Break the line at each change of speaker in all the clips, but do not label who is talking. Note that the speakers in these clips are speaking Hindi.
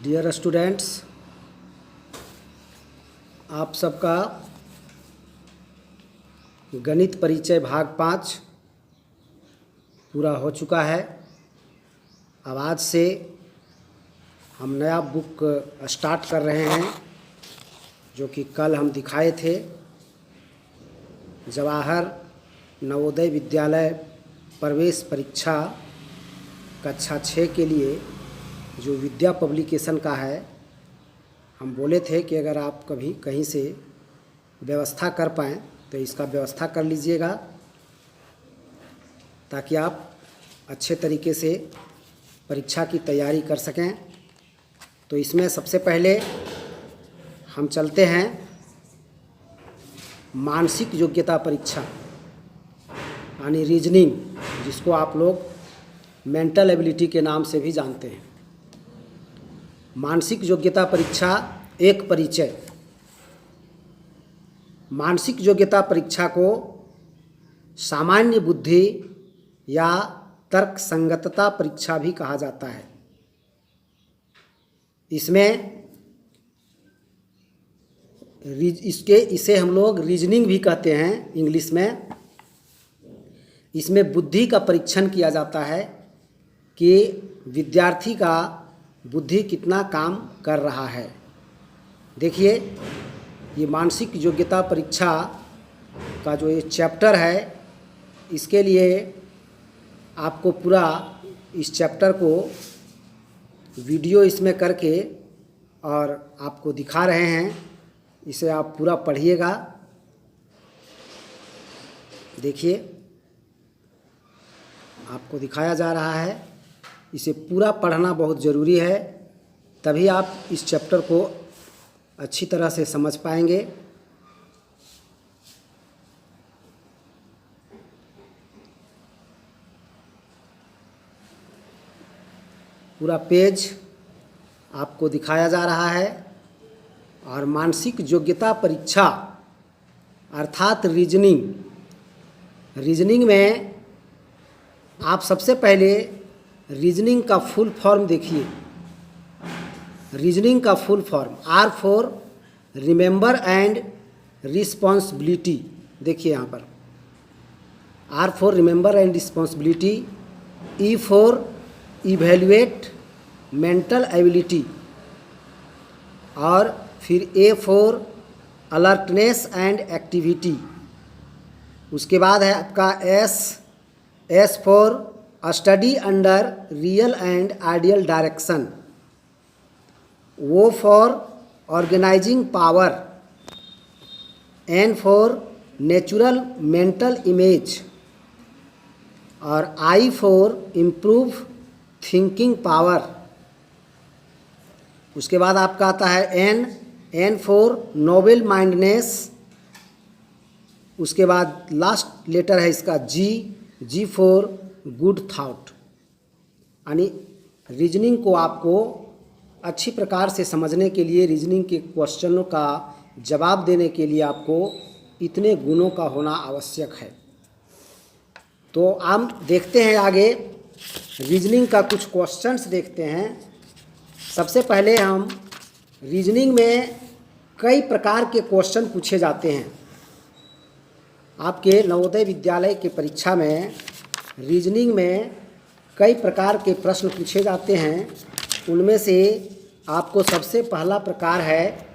डियर स्टूडेंट्स, आप सबका गणित परिचय भाग 5 पूरा हो चुका है। अब आज से हम नया बुक स्टार्ट कर रहे हैं, जो कि कल हम दिखाए थे। जवाहर नवोदय विद्यालय प्रवेश परीक्षा कक्षा 6 के लिए जो विद्या पब्लिकेशन का है, हम बोले थे कि अगर आप कभी कहीं से व्यवस्था कर पाएँ तो इसका व्यवस्था कर लीजिएगा, ताकि आप अच्छे तरीके से परीक्षा की तैयारी कर सकें। तो इसमें सबसे पहले हम चलते हैं मानसिक योग्यता परीक्षा, यानी रीजनिंग, जिसको आप लोग मेंटल एबिलिटी के नाम से भी जानते हैं। मानसिक योग्यता परीक्षा एक परिचय। मानसिक योग्यता परीक्षा को सामान्य बुद्धि या तर्क संगतता परीक्षा भी कहा जाता है। इसमें इसे हम लोग रीजनिंग भी कहते हैं इंग्लिश में। इसमें बुद्धि का परीक्षण किया जाता है कि विद्यार्थी का बुद्धि कितना काम कर रहा है। देखिए, ये मानसिक योग्यता परीक्षा का जो ये चैप्टर है, इसके लिए आपको पूरा इस चैप्टर को वीडियो इसमें करके और आपको दिखा रहे हैं। इसे आप पूरा पढ़िएगा। देखिए, आपको दिखाया जा रहा है। इसे पूरा पढ़ना बहुत ज़रूरी है, तभी आप इस चैप्टर को अच्छी तरह से समझ पाएंगे। पूरा पेज आपको दिखाया जा रहा है। और मानसिक योग्यता परीक्षा अर्थात रीजनिंग में आप सबसे पहले रीजनिंग का फुल फॉर्म देखिए। रीजनिंग का full form R for remember and responsibility. देखिए यहाँ पर R for remember and responsibility, E for evaluate mental ability, और फिर A for alertness and activity. उसके बाद है आपका S for study under real and ideal direction, O for organising power, N for natural mental image, और I for improve thinking power. उसके बाद आपका आता है N फॉर नोबल माइंडनेस। उसके बाद लास्ट लेटर है इसका G फॉर गुड थॉट। यानी रीजनिंग को आपको अच्छी प्रकार से समझने के लिए, रीजनिंग के क्वेश्चनों का जवाब देने के लिए आपको इतने गुणों का होना आवश्यक है। तो हम देखते हैं आगे, रीजनिंग का कुछ क्वेश्चंस देखते हैं। सबसे पहले हम रीजनिंग में कई प्रकार के क्वेश्चन पूछे जाते हैं। आपके नवोदय विद्यालय के परीक्षा में रीजनिंग में कई प्रकार के प्रश्न पूछे जाते हैं। उनमें से आपको सबसे पहला प्रकार है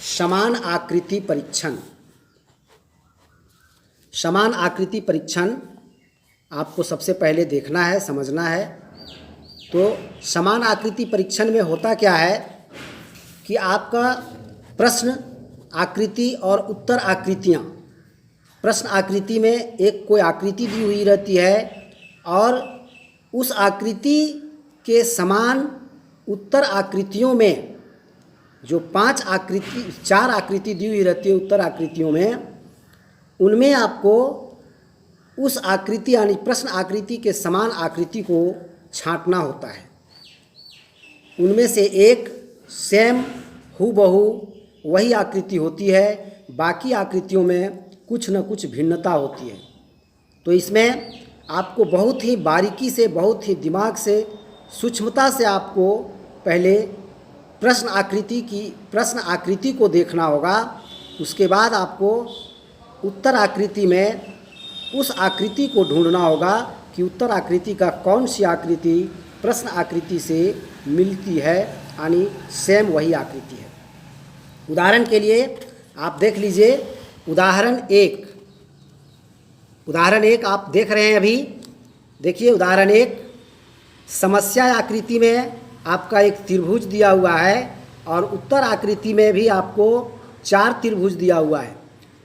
समान आकृति परीक्षण। समान आकृति परीक्षण आपको सबसे पहले देखना है, समझना है। तो समान आकृति परीक्षण में होता क्या है कि आपका प्रश्न आकृति और उत्तर आकृतियाँ, प्रश्न आकृति में एक कोई आकृति दी हुई रहती है और उस आकृति के समान उत्तर आकृतियों में जो 4 आकृति दी हुई रहती है उत्तर आकृतियों में, उनमें आपको उस आकृति यानी प्रश्न आकृति के समान आकृति को छांटना होता है। उनमें से एक सेम हूबहू वही आकृति होती है, बाकी आकृतियों में कुछ न कुछ भिन्नता होती है। तो इसमें आपको बहुत ही बारीकी से, बहुत ही दिमाग से, सूक्ष्मता से आपको पहले प्रश्न आकृति को देखना होगा। उसके बाद आपको उत्तर आकृति में उस आकृति को ढूंढना होगा कि उत्तर आकृति का कौन सी आकृति प्रश्न आकृति से मिलती है, यानी सेम वही आकृति है। उदाहरण के लिए आप देख लीजिए, उदाहरण एक आप देख रहे हैं अभी। देखिए उदाहरण 1, समस्या आकृति में आपका एक त्रिभुज दिया हुआ है और उत्तर आकृति में भी आपको 4 त्रिभुज दिया हुआ है।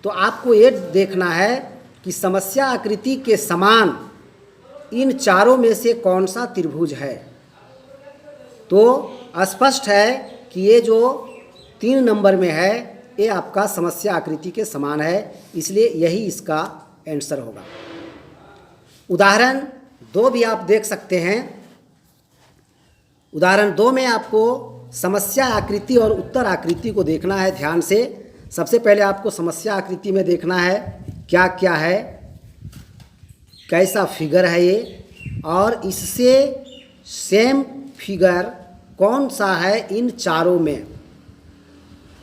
तो आपको ये देखना है कि समस्या आकृति के समान इन चारों में से कौन सा त्रिभुज है। तो स्पष्ट है कि ये जो 3 नंबर में है ये आपका समस्या आकृति के समान है, इसलिए यही इसका आंसर होगा। उदाहरण 2 भी आप देख सकते हैं। उदाहरण 2 में आपको समस्या आकृति और उत्तर आकृति को देखना है ध्यान से। सबसे पहले आपको समस्या आकृति में देखना है क्या क्या है, कैसा फिगर है ये, और इससे सेम फिगर कौन सा है इन चारों में।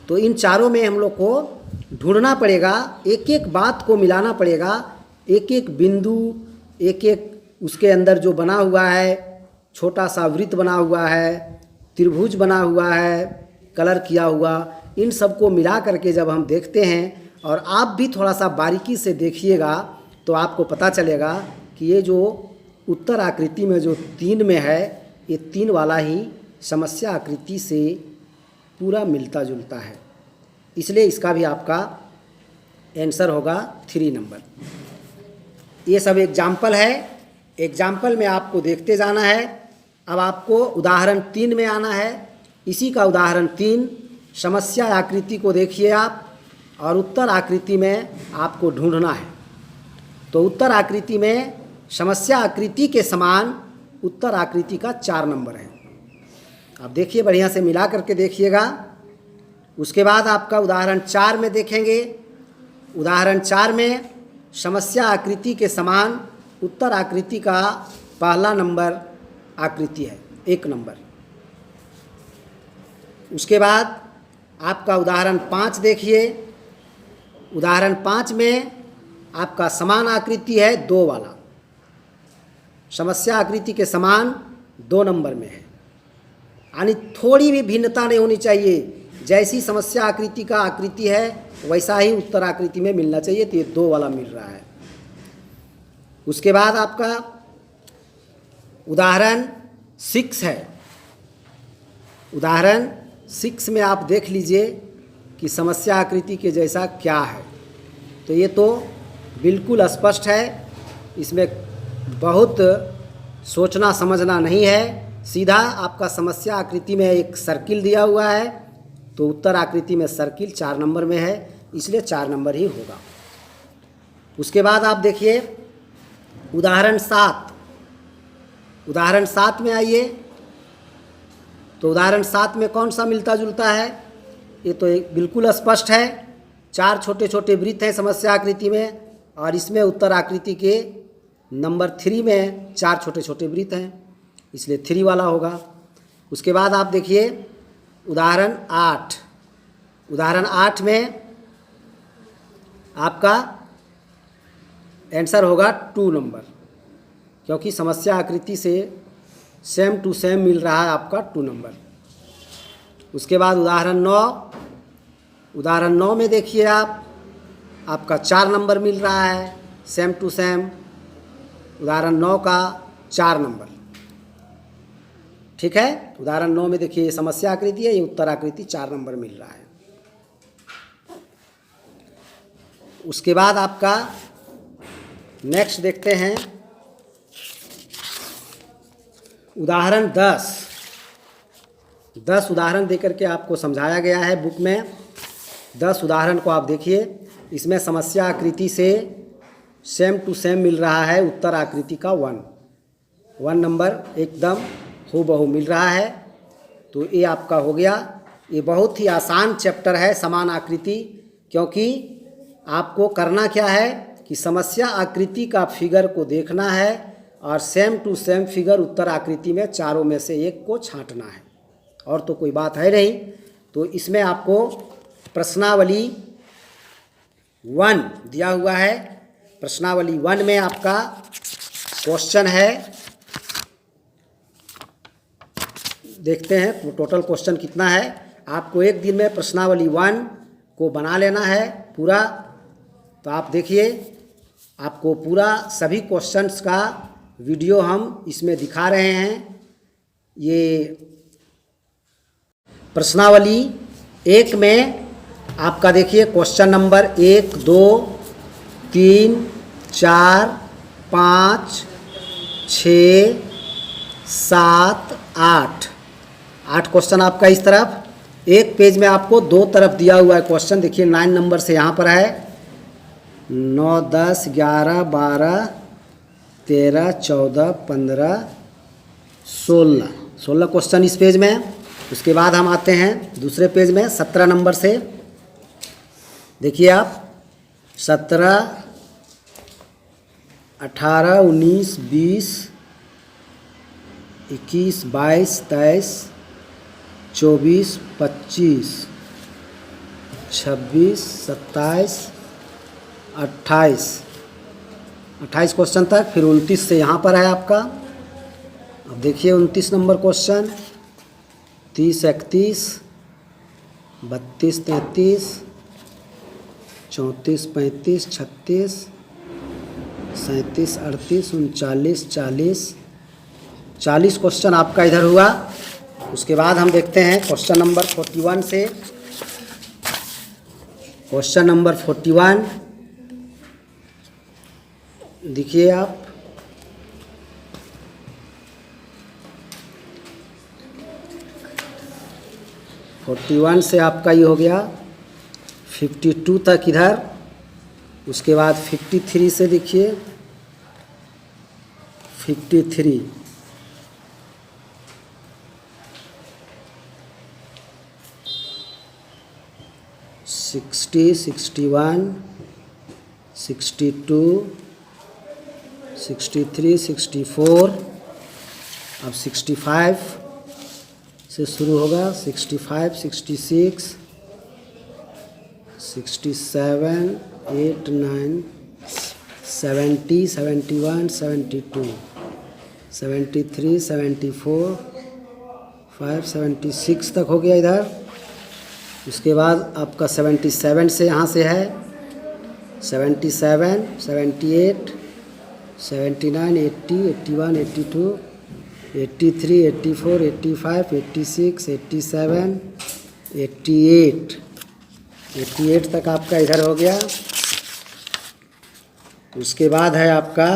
तो इन चारों में हम लोग को ढूंढना पड़ेगा, एक एक बात को मिलाना पड़ेगा, एक एक बिंदु, एक एक उसके अंदर जो बना हुआ है, छोटा सा वृत्त बना हुआ है, त्रिभुज बना हुआ है, कलर किया हुआ, इन सबको मिला करके जब हम देखते हैं, और आप भी थोड़ा सा बारीकी से देखिएगा तो आपको पता चलेगा कि ये जो उत्तर आकृति में जो 3 में है, ये 3 वाला ही समस्या आकृति से पूरा मिलता जुलता है, इसलिए इसका भी आपका आंसर होगा 3 नंबर। ये सब एग्जाम्पल है, एग्जाम्पल में आपको देखते जाना है। अब आपको उदाहरण 3 में आना है। इसी का उदाहरण 3, समस्या आकृति को देखिए आप, और उत्तर आकृति में आपको ढूंढना है। तो उत्तर आकृति में समस्या आकृति के समान उत्तर आकृति का 4 नंबर है। आप देखिए, बढ़िया से मिला करके देखिएगा। उसके बाद आपका उदाहरण 4 में देखेंगे। उदाहरण 4 में समस्या आकृति के समान उत्तर आकृति का पहला नंबर आकृति है, 1 नंबर। उसके बाद आपका उदाहरण 5 देखिए। उदाहरण 5 में आपका समान आकृति है 2 वाला, समस्या आकृति के समान 2 नंबर में है, यानी थोड़ी भी भिन्नता नहीं होनी चाहिए। जैसी समस्या आकृति का आकृति है वैसा ही उत्तर आकृति में मिलना चाहिए, तो ये 2 वाला मिल रहा है। उसके बाद आपका उदाहरण 6 है। उदाहरण 6 में आप देख लीजिए कि समस्या आकृति के जैसा क्या है। तो ये तो बिल्कुल स्पष्ट है, इसमें बहुत सोचना समझना नहीं है। सीधा आपका समस्या आकृति में एक सर्किल दिया हुआ है, तो उत्तर आकृति में सर्किल 4 नंबर में है, इसलिए 4 नंबर ही होगा। उसके बाद आप देखिए उदाहरण 7। उदाहरण 7 में आइए। तो उदाहरण 7 में कौन सा मिलता जुलता है, ये तो एक बिल्कुल स्पष्ट है। 4 छोटे छोटे वृत्त हैं समस्या आकृति में, और इसमें उत्तर आकृति के नंबर 3 में 4 छोटे छोटे वृत्त हैं, इसलिए 3 वाला होगा। उसके बाद आप देखिए उदाहरण 8। उदाहरण 8 में आपका आंसर होगा 2 नंबर, क्योंकि समस्या आकृति से सेम टू सेम मिल रहा है आपका 2 नंबर। उसके बाद उदाहरण 9। उदाहरण 9 में देखिए आपका 4 नंबर मिल रहा है, सेम टू सेम। उदाहरण 9 का 4 नंबर, ठीक है। उदाहरण 9 में देखिए समस्या आकृति है, ये उत्तर आकृति 4 नंबर मिल रहा है। उसके बाद आपका नेक्स्ट देखते हैं उदाहरण 10। 10 उदाहरण देकर के आपको समझाया गया है बुक में। 10 उदाहरण को आप देखिए, इसमें समस्या आकृति से सेम टू सेम मिल रहा है उत्तर आकृति का 1 नंबर एकदम हूबहू मिल रहा है। तो ये आपका हो गया। ये बहुत ही आसान चैप्टर है समान आकृति, क्योंकि आपको करना क्या है कि समस्या आकृति का फिगर को देखना है और सेम टू सेम फिगर उत्तर आकृति में चारों में से एक को छांटना है, और तो कोई बात है नहीं। तो इसमें आपको प्रश्नावली 1 दिया हुआ है। प्रश्नावली 1 में आपका क्वेश्चन है, देखते हैं वो टोटल क्वेश्चन कितना है। आपको एक दिन में प्रश्नावली 1 को बना लेना है पूरा। तो आप देखिए, आपको पूरा सभी क्वेश्चंस का वीडियो हम इसमें दिखा रहे हैं। ये प्रश्नावली 1 में आपका देखिए क्वेश्चन नंबर 1, 2, 3, 4, 5, 6, 7, 8 क्वेश्चन आपका इस तरफ। एक पेज में आपको 2 तरफ दिया हुआ है क्वेश्चन। देखिए 9 नंबर से यहाँ पर है, 9, 10, 11, 12, 13, 14, 15, 16 क्वेश्चन इस पेज में। उसके बाद हम आते हैं दूसरे पेज में 17 नंबर से। देखिए आप 17, 18, 19, 20, 21, 22, 23, 24, 25, 26, 27, 28 क्वेश्चन तक। फिर 29 से यहाँ पर है आपका। अब देखिए 29 नंबर क्वेश्चन, 30, 31, 32, 33, 34, 35, 36, 37, 38, 39, 40 क्वेश्चन आपका इधर हुआ। उसके बाद हम देखते हैं क्वेश्चन नंबर 41 से। क्वेश्चन नंबर 41 देखिए आप, वन से आपका ये हो गया 52 तक इधर। उसके बाद 53 से देखिए 53, 60, 61, 62, 63, 64, अब 65 से शुरू होगा, 65, 66, 67, 8, 9, 70, 71, 72, 73, 74, 5, 76 तक हो गया इधर। उसके बाद आपका 77 से यहाँ से है 77, 78, 79, 80, 81, 82, 83, 84, 85, 86, 87, 88 तक आपका इधर हो गया। उसके बाद है आपका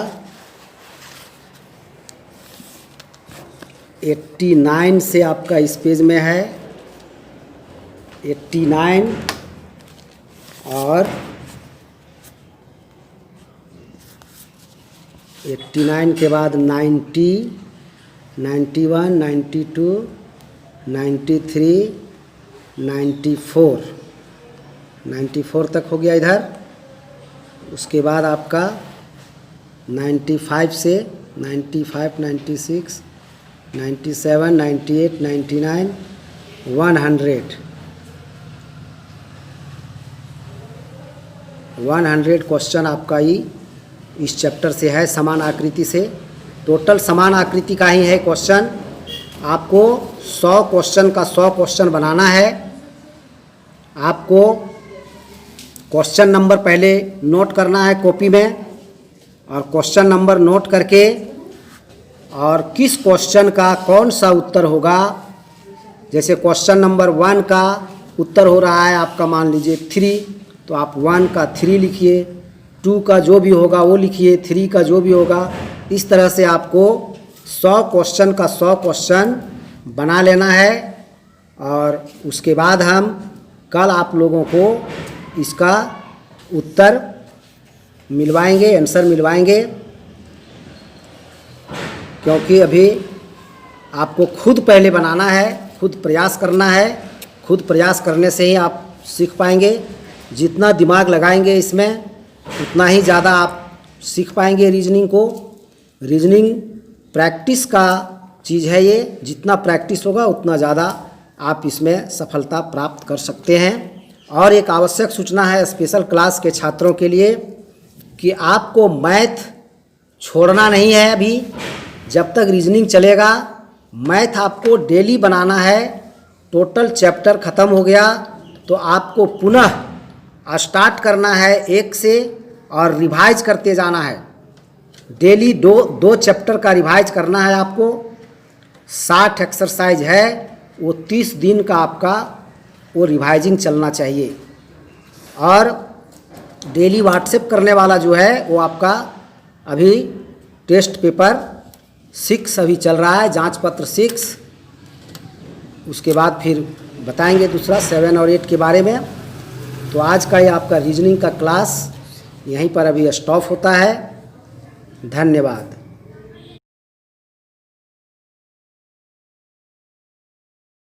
89 से आपका इस पेज में है 89, और 89 के बाद 90, 91, 92, 93, 94 तक हो गया इधर। उसके बाद आपका 95 से 95, 96, 97, 98, 99, 100 क्वेश्चन आपका ही इस चैप्टर से है, समान आकृति से। टोटल समान आकृति का ही है क्वेश्चन। आपको 100 क्वेश्चन का 100 क्वेश्चन बनाना है। आपको क्वेश्चन नंबर पहले नोट करना है कॉपी में, और क्वेश्चन नंबर नोट करके और किस क्वेश्चन का कौन सा उत्तर होगा। जैसे क्वेश्चन नंबर 1 का उत्तर हो रहा है आपका मान लीजिए 3, तो आप 1 का 3 लिखिए, 2 का जो भी होगा वो लिखिए, 3 का जो भी होगा। इस तरह से आपको 100 क्वेश्चन का 100 क्वेश्चन बना लेना है। और उसके बाद हम कल आप लोगों को इसका उत्तर मिलवाएंगे, आंसर मिलवाएंगे, क्योंकि अभी आपको खुद पहले बनाना है, खुद प्रयास करना है। खुद प्रयास करने से ही आप सीख पाएंगे। जितना दिमाग लगाएंगे इसमें उतना ही ज़्यादा आप सीख पाएंगे रीजनिंग को। रीजनिंग प्रैक्टिस का चीज़ है ये, जितना प्रैक्टिस होगा उतना ज़्यादा आप इसमें सफलता प्राप्त कर सकते हैं। और एक आवश्यक सूचना है स्पेशल क्लास के छात्रों के लिए कि आपको मैथ छोड़ना नहीं है। अभी जब तक रीजनिंग चलेगा, मैथ आपको डेली बनाना है। टोटल चैप्टर ख़त्म हो गया तो आपको पुनः स्टार्ट करना है 1 से और रिवाइज करते जाना है। डेली दो चैप्टर का रिवाइज करना है आपको। 60 एक्सरसाइज है, वो 30 दिन का आपका वो रिवाइजिंग चलना चाहिए। और डेली व्हाट्सएप करने वाला जो है वो आपका अभी टेस्ट पेपर 6 अभी चल रहा है, जांच पत्र 6। उसके बाद फिर बताएंगे दूसरा 7 और 8 के बारे में। तो आज का ये आपका रीजनिंग का क्लास यहीं पर अभी स्टॉप होता है। धन्यवाद।